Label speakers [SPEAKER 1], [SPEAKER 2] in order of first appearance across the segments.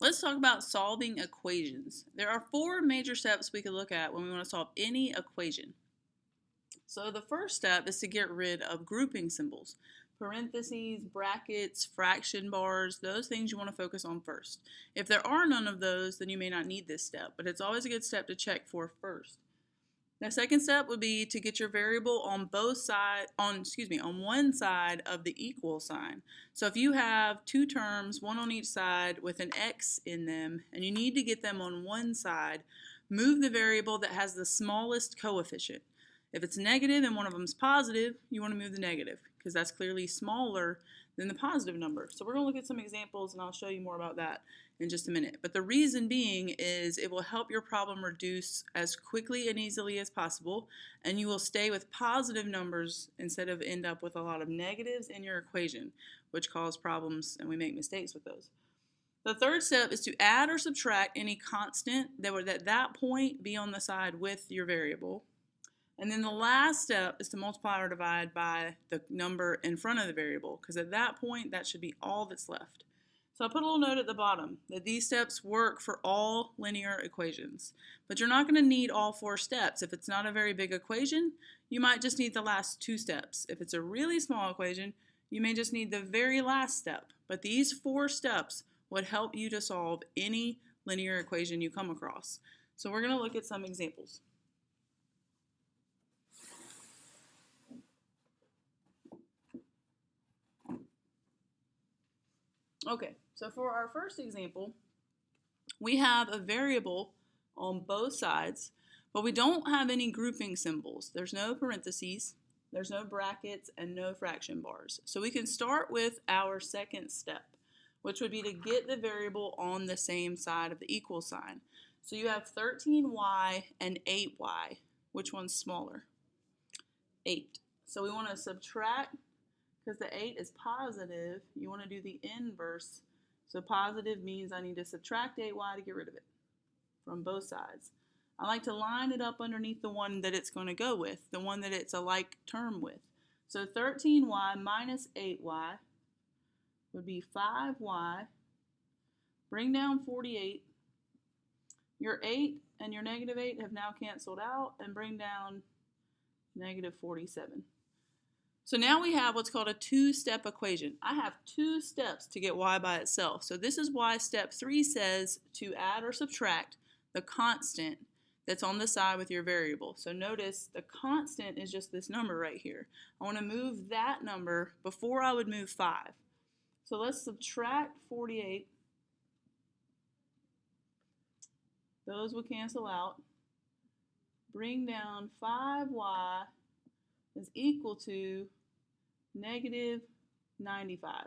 [SPEAKER 1] Let's talk about solving equations. There are four major steps we could look at when we want to solve any equation. So the first step is to get rid of grouping symbols. Parentheses, brackets, fraction bars, those things you want to focus on first. If there are none of those, then you may not need this step, but it's always a good step to check for first. The second step would be to get your variable on one side of the equal sign. So if you have two terms, one on each side with an x in them, and you need to get them on one side, move the variable that has the smallest coefficient. If it's negative and one of them is positive, you want to move the negative because that's clearly smaller than the positive number. So we're going to look at some examples and I'll show you more about that in just a minute. But the reason being is it will help your problem reduce as quickly and easily as possible, and you will stay with positive numbers instead of end up with a lot of negatives in your equation, which cause problems and we make mistakes with those. The third step is to add or subtract any constant that would at that point be on the side with your variable. And then the last step is to multiply or divide by the number in front of the variable, because at that point, that should be all that's left. So I put a little note at the bottom that these steps work for all linear equations, but you're not going to need all four steps. If it's not a very big equation, you might just need the last two steps. If it's a really small equation, you may just need the very last step. But these four steps would help you to solve any linear equation you come across. So we're going to look at some examples. Okay, so for our first example, we have a variable on both sides, but we don't have any grouping symbols. There's no parentheses, there's no brackets, and no fraction bars. So we can start with our second step, which would be to get the variable on the same side of the equal sign. So you have 13y and 8y. Which one's smaller? 8. So we want to subtract. Because the 8 is positive, you want to do the inverse. So positive means I need to subtract 8y to get rid of it from both sides. I like to line it up underneath the one that it's going to go with, the one that it's a like term with. So 13y minus 8y would be 5y. Bring down 48. Your 8 and your negative 8 have now canceled out, and bring down negative 47. So now we have what's called a two-step equation. I have two steps to get y by itself. So this is why step 3 says to add or subtract the constant that's on the side with your variable. So notice the constant is just this number right here. I want to move that number before I would move 5. So let's subtract 48. Those will cancel out. Bring down 5y is equal to negative 95.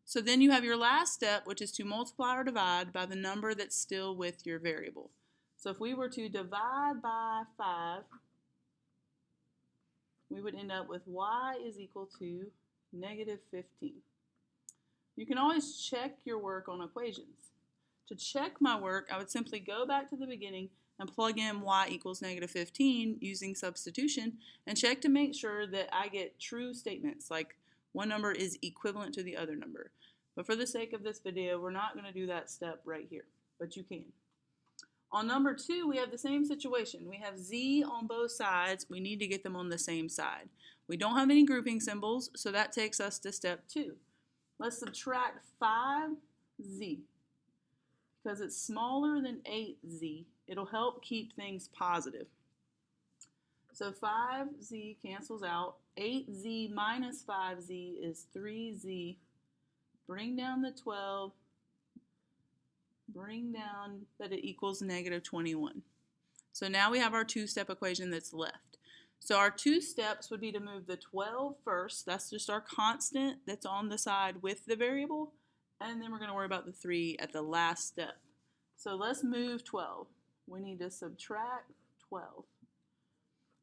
[SPEAKER 1] So then you have your last step, which is to multiply or divide by the number that's still with your variable. So if we were to divide by 5, we would end up with y is equal to negative 15. You can always check your work on equations. To check my work, I would simply go back to the beginning and plug in y equals negative 15 using substitution and check to make sure that I get true statements, like one number is equivalent to the other number. But for the sake of this video, we're not going to do that step right here, but you can. On number 2, we have the same situation. We have z on both sides. We need to get them on the same side. We don't have any grouping symbols, so that takes us to step 2. Let's subtract 5z. Because it's smaller than 8z, it'll help keep things positive. So 5z cancels out. 8z minus 5z is 3z. Bring down the 12. Bring down that it equals negative 21. So now we have our two-step equation that's left. So our two steps would be to move the 12 first. That's just our constant that's on the side with the variable. And then we're going to worry about the 3 at the last step. So let's move 12. We need to subtract 12.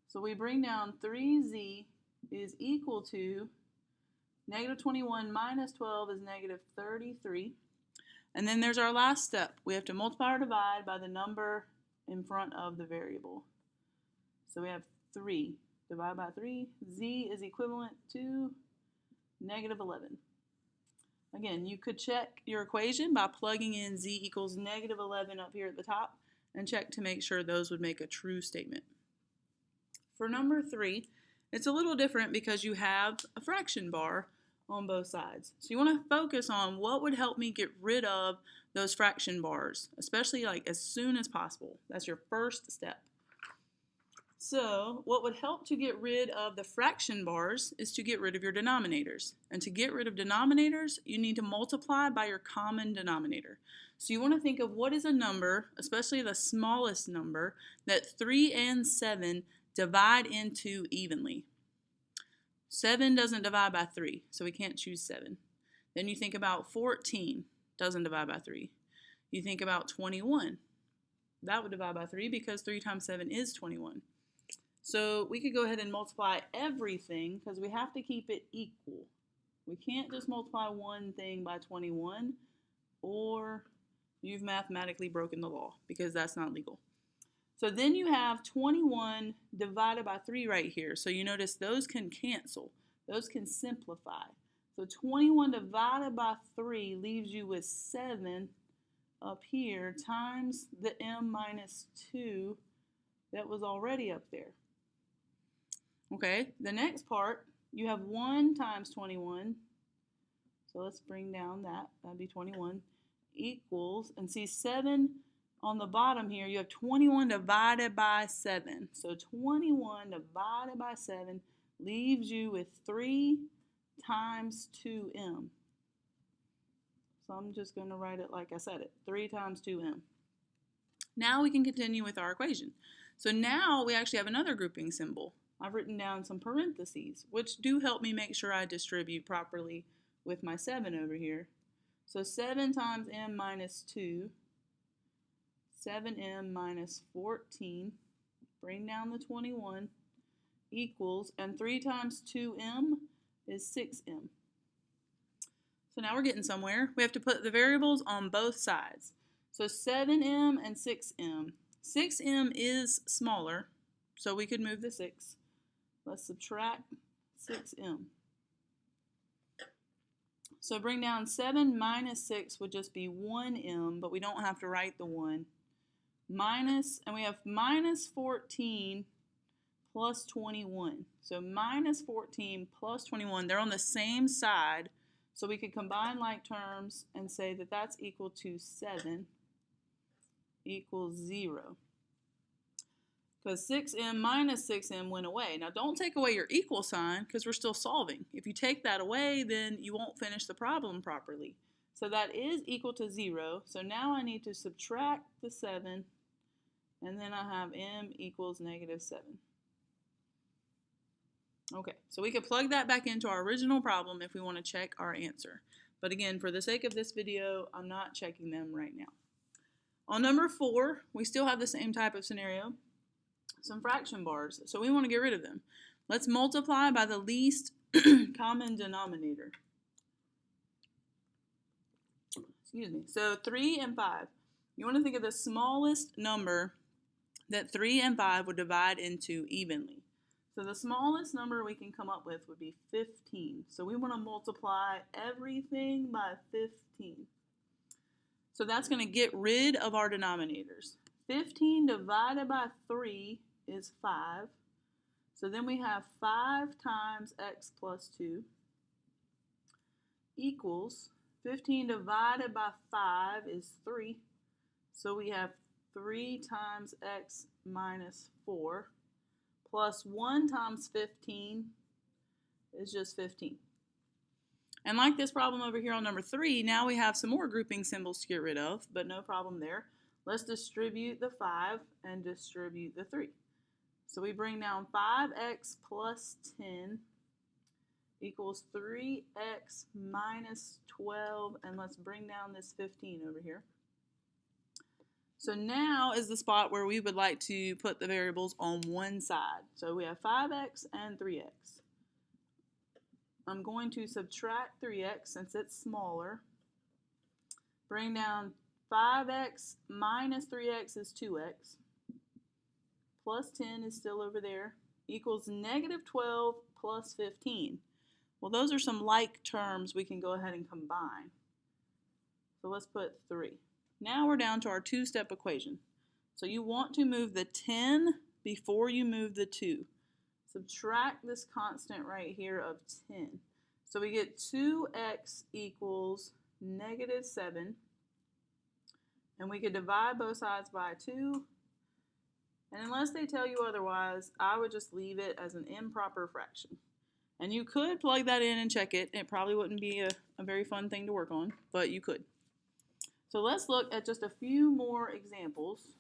[SPEAKER 1] So we bring down 3z is equal to negative 21 minus 12 is negative 33. And then there's our last step. We have to multiply or divide by the number in front of the variable. So we have 3. Divide by 3. Z is equivalent to negative 11. Again, you could check your equation by plugging in z equals negative 11 up here at the top and check to make sure those would make a true statement. For number 3, it's a little different because you have a fraction bar on both sides. So you want to focus on what would help me get rid of those fraction bars, especially like as soon as possible. That's your first step. So what would help to get rid of the fraction bars is to get rid of your denominators. And to get rid of denominators, you need to multiply by your common denominator. So you want to think of what is a number, especially the smallest number, that 3 and 7 divide into evenly. 7 doesn't divide by 3, so we can't choose 7. Then you think about 14, doesn't divide by 3. You think about 21. That would divide by 3 because 3 times 7 is 21. So we could go ahead and multiply everything because we have to keep it equal. We can't just multiply one thing by 21 or you've mathematically broken the law because that's not legal. So then you have 21 divided by 3 right here. So you notice those can cancel. Those can simplify. So 21 divided by 3 leaves you with 7 up here times the m minus 2 that was already up there. Okay, the next part, you have 1 times 21. So let's bring down that. That'd be 21 equals, and see 7 on the bottom here, you have 21 divided by 7. So 21 divided by 7 leaves you with 3 times 2m. So I'm just going to write it like I said it, 3 times 2m. Now we can continue with our equation. So now we actually have another grouping symbol. I've written down some parentheses, which do help me make sure I distribute properly with my 7 over here. So 7 times m minus 2, 7m minus 14, bring down the 21, equals, and 3 times 2m is 6m. So now we're getting somewhere. We have to put the variables on both sides. So 7m and 6m. 6m is smaller, so we could move the 6. Let's subtract 6m. So bring down 7 minus 6 would just be 1m, but we don't have to write the 1. Minus, and we have minus 14 plus 21. So minus 14 plus 21, they're on the same side, so we could combine like terms and say that that's equal to 7 equals 0. Because 6m minus 6m went away. Now don't take away your equal sign because we're still solving. If you take that away, then you won't finish the problem properly. So that is equal to 0. So now I need to subtract the 7, and then I have m equals negative 7. Okay, so we could plug that back into our original problem if we want to check our answer. But again, for the sake of this video, I'm not checking them right now. On number 4, we still have the same type of scenario. Some fraction bars, so we want to get rid of them. Let's multiply by the least common denominator. Excuse me. So 3 and 5. You want to think of the smallest number that 3 and 5 would divide into evenly. So the smallest number we can come up with would be 15. So we want to multiply everything by 15. So that's going to get rid of our denominators. 15 divided by 3 is 5. So then we have 5 times x plus 2 equals 15 divided by 5 is 3. So we have 3 times x minus 4 plus 1 times 15 is just 15. And like this problem over here on number 3, now we have some more grouping symbols to get rid of, but no problem there. Let's distribute the 5 and distribute the 3. So we bring down 5x plus 10 equals 3x minus 12, and let's bring down this 15 over here. So now is the spot where we would like to put the variables on one side. So we have 5x and 3x. I'm going to subtract 3x since it's smaller. Bring down 5x minus 3x is 2x. Plus 10 is still over there. Equals negative 12 plus 15. Well, those are some like terms we can go ahead and combine. So let's put 3. Now we're down to our two-step equation. So you want to move the 10 before you move the 2. Subtract this constant right here of 10. So we get 2x equals -7. And we could divide both sides by 2. And unless they tell you otherwise, I would just leave it as an improper fraction. And you could plug that in and check it. It probably wouldn't be a very fun thing to work on, but you could. So let's look at just a few more examples.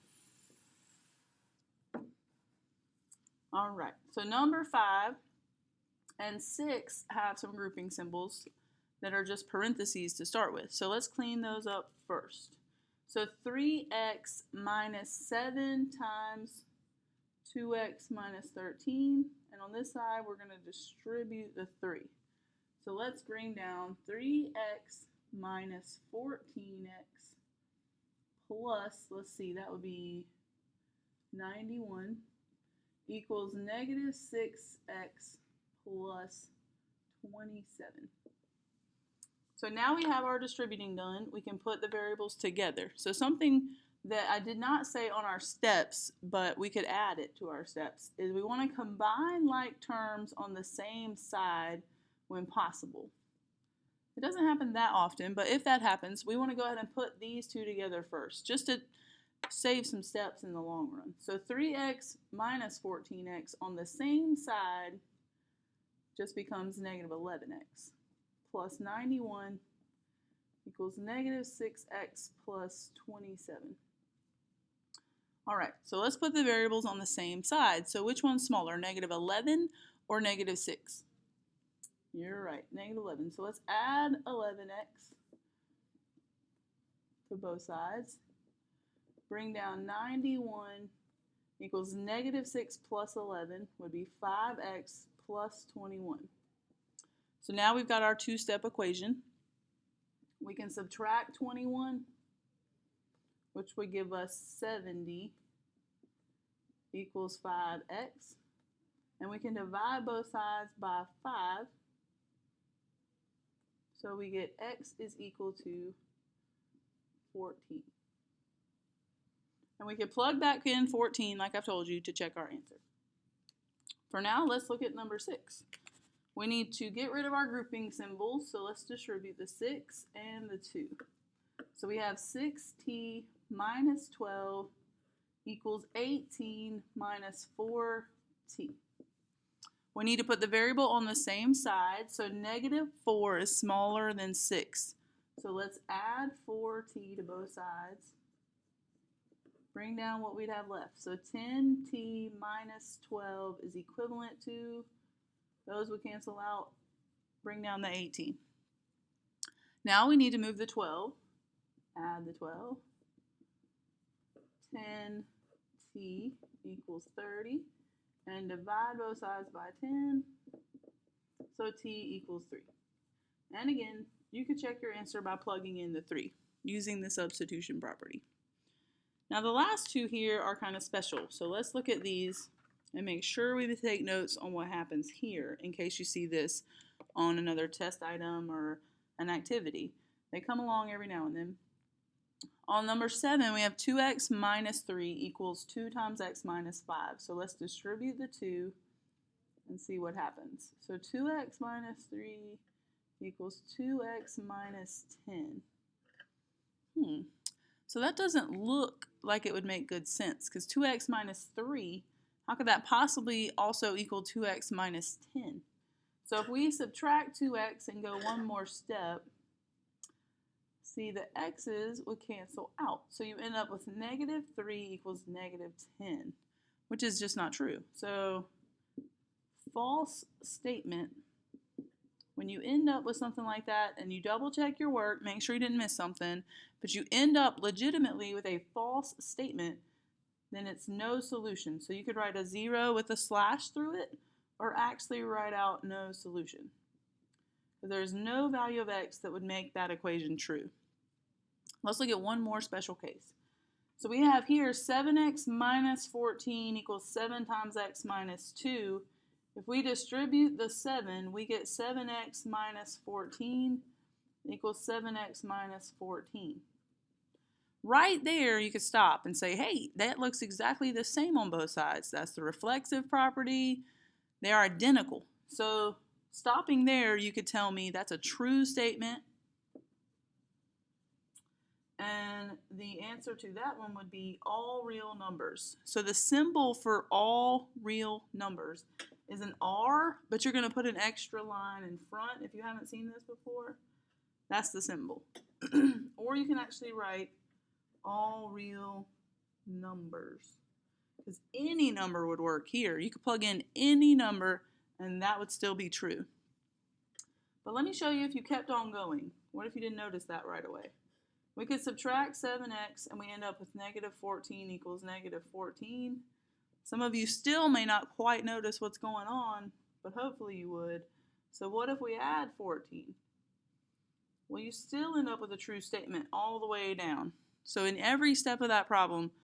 [SPEAKER 1] All right, so number 5 and 6 have some grouping symbols that are just parentheses to start with. So let's clean those up first. So 3x minus 7 times 2x minus 13. And on this side, we're going to distribute the 3. So let's bring down 3x minus 14x plus, let's see, that would be 91 equals -6x plus 27. So now we have our distributing done. We can put the variables together. So something that I did not say on our steps, but we could add it to our steps, is we want to combine like terms on the same side when possible. It doesn't happen that often, but if that happens, we want to go ahead and put these two together first, just to save some steps in the long run. So 3x minus 14x on the same side just becomes -11x plus 91 equals -6x plus 27. All right, so let's put the variables on the same side. So which one's smaller, -11 or -6? You're right, -11. So let's add 11x to both sides. Bring down 91 equals -6 plus 11 would be 5x plus 21. So now we've got our two-step equation. We can subtract 21, which would give us 70 equals 5x. And we can divide both sides by 5. So we get x is equal to 14. And we can plug back in 14, like I've told you, to check our answer. For now, let's look at number 6. We need to get rid of our grouping symbols, so let's distribute the 6 and the 2. So we have 6t minus 12 equals 18 minus 4t. We need to put the variable on the same side, so -4 is smaller than 6. So let's add 4t to both sides. Bring down what we'd have left. So 10t minus 12 is equivalent to, those would cancel out, bring down the 18. Now we need to move the 12. Add the 12. 10t equals 30. And divide both sides by 10. So t equals 3. And again, you could check your answer by plugging in the 3, using the substitution property. Now the last two here are kind of special. So let's look at these and make sure we take notes on what happens here in case you see this on another test item or an activity. They come along every now and then. On number 7, we have 2x minus 3 equals 2 times x minus 5. So let's distribute the 2 and see what happens. So 2x minus 3 equals 2x minus 10. So that doesn't look like it would make good sense, because 2x minus 3, how could that possibly also equal 2x minus 10? So if we subtract 2x and go one more step, see the x's would cancel out. So you end up with -3 equals -10, which is just not true. So false statement. When you end up with something like that and you double check your work, make sure you didn't miss something, but you end up legitimately with a false statement, then it's no solution. So you could write a 0 with a slash through it, or actually write out no solution. There's no value of x that would make that equation true. Let's look at one more special case. So we have here 7x minus 14 equals 7 times x minus 2, If we distribute the 7, we get 7x minus 14 equals 7x minus 14. Right there, you could stop and say, hey, that looks exactly the same on both sides. That's the reflexive property. They are identical. So stopping there, you could tell me that's a true statement. And the answer to that one would be all real numbers. So the symbol for all real numbers is an R, but you're going to put an extra line in front if you haven't seen this before. That's the symbol. Or you can actually write all real numbers, because any number would work here. You could plug in any number and that would still be true. But let me show you if you kept on going. What if you didn't notice that right away? We could subtract 7x and we end up with negative 14 equals negative 14. Some of you still may not quite notice what's going on, but hopefully you would. So what if we add 14? Well, you still end up with a true statement all the way down. So in every step of that problem,